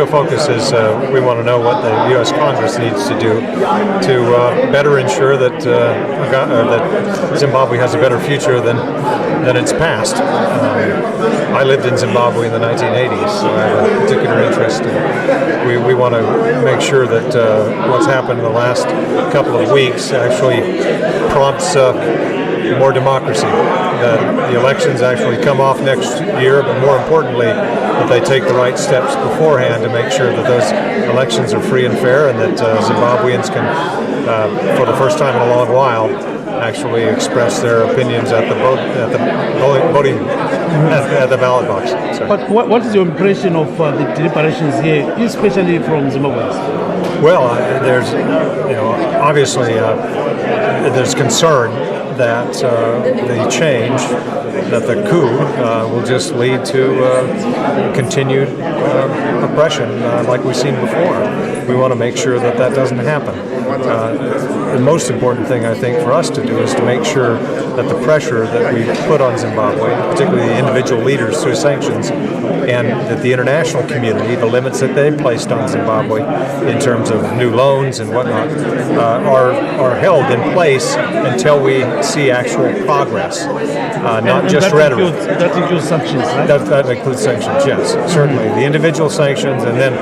real focus is we want to know what the U.S. Congress needs to do to better ensure that that Zimbabwe has a better future than its past. I lived in Zimbabwe in the 1980s, so I have a particular interest. We want to make sure that what's happened in the last couple of weeks actually prompts more democracy, that the elections actually come off next year, but more importantly, that they take the right steps beforehand to make sure that those elections are free and fair, and that Zimbabweans can, for the first time in a long while, actually express their opinions at the ballot box. Sorry. But what is your impression of the deliberations here, especially from Zimbabweans? Well, there's, obviously there's concern that the change, that the coup will just lead to continued oppression like we've seen before. We want to make sure that that doesn't happen. The most important thing, I think, for us to do is to make sure that the pressure that we put on Zimbabwe, particularly the individual leaders through sanctions, and that the international community, the limits that they've placed on Zimbabwe in terms of new loans and whatnot, are held in place until we see actual progress, not just rhetoric. That includes sanctions, right? That includes sanctions, yes, certainly. The individual sanctions, and then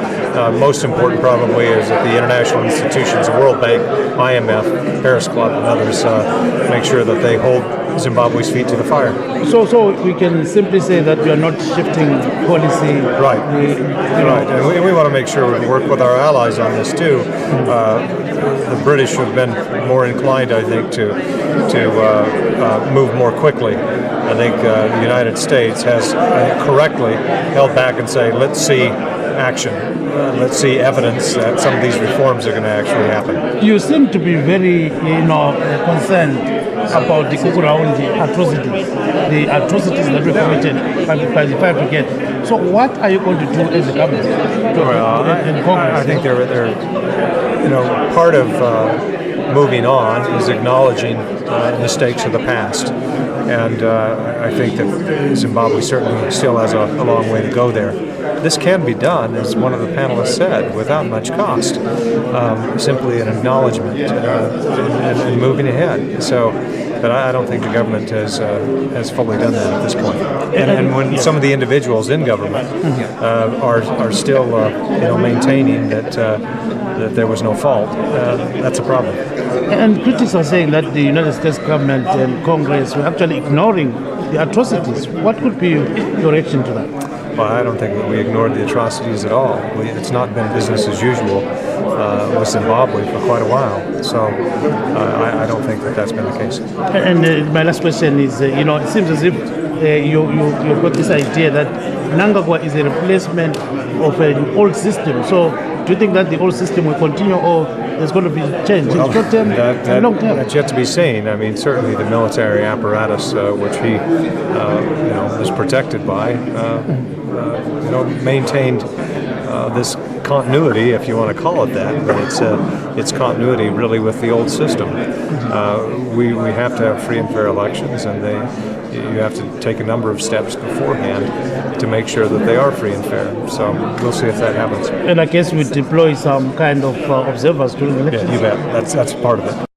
most important probably is that the international institutions, the World Bank, IMF, Paris Club, and others make sure that they hold Zimbabwe's feet to the fire. So we can simply say that we are not shifting policy. Right. Right. And we want to make sure we work with our allies on this too. The British have been more inclined, I think, to move more quickly. I think the United States has correctly held back and say, let's see action. Let's see evidence that some of these reforms are going to actually happen. You seem to be very, concerned about the Kukuraundi atrocities that were committed by the Fire Brigade. So what are you going to do as a government? I think they're part of moving on is acknowledging mistakes of the past. And I think that Zimbabwe certainly still has a long way to go there. This can be done, as one of the panelists said, without much cost. Simply an acknowledgement and moving ahead. But I don't think the government has fully done that at this point. And when some of the individuals in government are still maintaining that there was no fault, that's a problem. And critics are saying that the United States government and Congress were actually ignoring the atrocities. What could be your reaction to that? Well, I don't think that we ignored the atrocities at all. It's not been business as usual with Zimbabwe for quite a while. So I don't think that that's been the case. And my last question is, it seems as if you've got this idea that Mnangagwa is a replacement of an old system. So do you think that the old system will continue, or there's going to be change in short term and long term? That's yet to be seen. I mean, certainly the military apparatus, which he was protected by, maintained this continuity, if you want to call it that, but it's continuity really with the old system. We have to have free and fair elections, and you have to take a number of steps beforehand to make sure that they are free and fair. So we'll see if that happens. And I guess we deploy some kind of observers during the elections. Yeah, you bet. That's part of it.